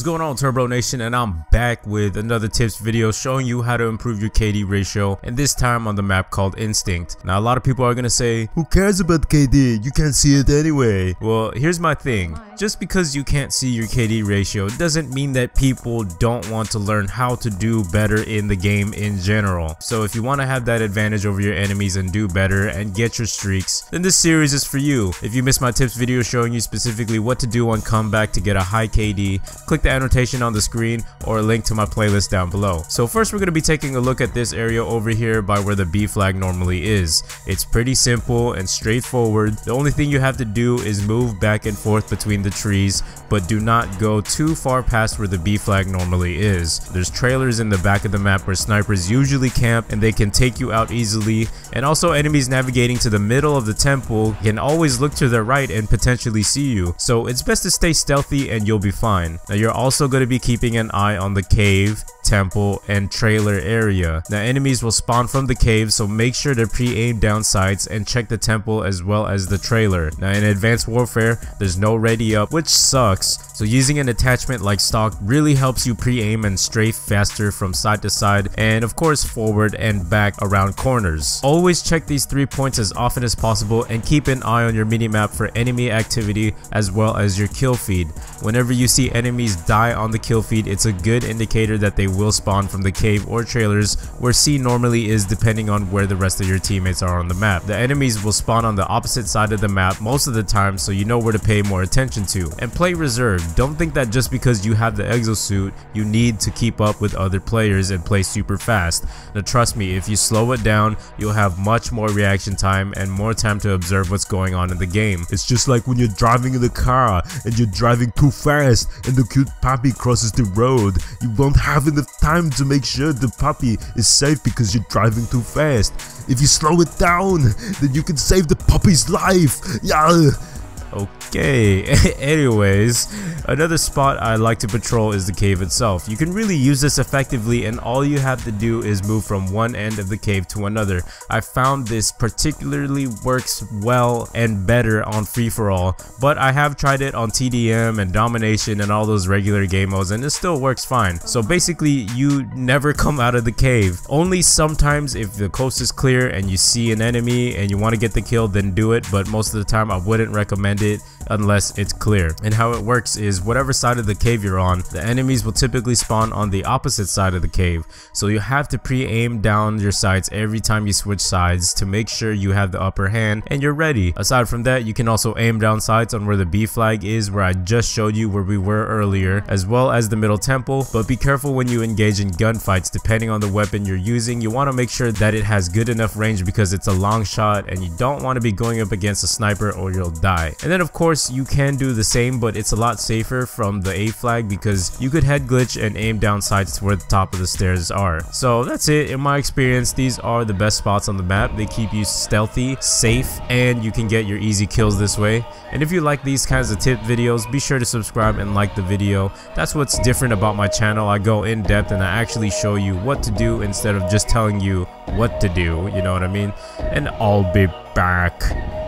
What's going on, Turbo Nation? And I'm back with another tips video showing you how to improve your KD ratio, and this time on the map called Instinct. Now a lot of people are gonna say, who cares about KD? You can't see it anyway. Well, here's my thing. Just because you can't see your KD ratio doesn't mean that people don't want to learn how to do better in the game in general. So if you want to have that advantage over your enemies and do better and get your streaks, then this series is for you. If you missed my tips video showing you specifically what to do on comeback to get a high KD, click the annotation on the screen or a link to my playlist down below. So first we're going to be taking a look at this area over here by where the B flag normally is. It's pretty simple and straightforward. The only thing you have to do is move back and forth between the trees, but do not go too far past where the B flag normally is. There's trailers in the back of the map where snipers usually camp and they can take you out easily, and also enemies navigating to the middle of the temple can always look to their right and potentially see you. So it's best to stay stealthy and you'll be fine. Now you're also going to be keeping an eye on the cave, temple, and trailer area. Now enemies will spawn from the cave, so make sure to pre-aim down sights and check the temple as well as the trailer. Now in Advanced Warfare, there's no ready up, which sucks, so using an attachment like stock really helps you pre-aim and strafe faster from side to side, and of course forward and back around corners. Always check these 3 points as often as possible and keep an eye on your minimap for enemy activity as well as your kill feed. Whenever you see enemies die on the kill feed, it's a good indicator that they will spawn from the cave or trailers where C normally is, depending on where the rest of your teammates are on the map. The enemies will spawn on the opposite side of the map most of the time, so you know where to pay more attention to. And play reserve. Don't think that just because you have the exosuit you need to keep up with other players and play super fast. Now trust me, if you slow it down, you'll have much more reaction time and more time to observe what's going on in the game. It's just like when you're driving in the car and you're driving too fast and the cute puppy crosses the road. You won't have enough time to make sure the puppy is safe because you're driving too fast. If you slow it down, then you can save the puppy's life. Yeah. Okay, anyways, another spot I like to patrol is the cave itself. You can really use this effectively, and all you have to do is move from one end of the cave to another. I found this particularly works well and better on free-for-all, but I have tried it on TDM and domination and all those regular game modes, and it still works fine. So basically, you never come out of the cave. Only sometimes if the coast is clear and you see an enemy and you want to get the kill, then do it, but most of the time I wouldn't recommend it unless it's clear. And how it works is whatever side of the cave you're on, the enemies will typically spawn on the opposite side of the cave, so you have to pre-aim down your sights every time you switch sides to make sure you have the upper hand and you're ready. Aside from that, you can also aim down sights on where the B flag is, where I just showed you where we were earlier, as well as the middle temple, but be careful when you engage in gunfights. Depending on the weapon you're using, you want to make sure that it has good enough range because it's a long shot and you don't want to be going up against a sniper or you'll die. And then of course you can do the same, but it's a lot safer from the A flag because you could head glitch and aim down sights to where the top of the stairs are. So that's it. In my experience, these are the best spots on the map. They keep you stealthy, safe, and you can get your easy kills this way. And if you like these kinds of tip videos, be sure to subscribe and like the video. That's what's different about my channel. I go in depth and I actually show you what to do instead of just telling you what to do, you know what I mean? And I'll be back.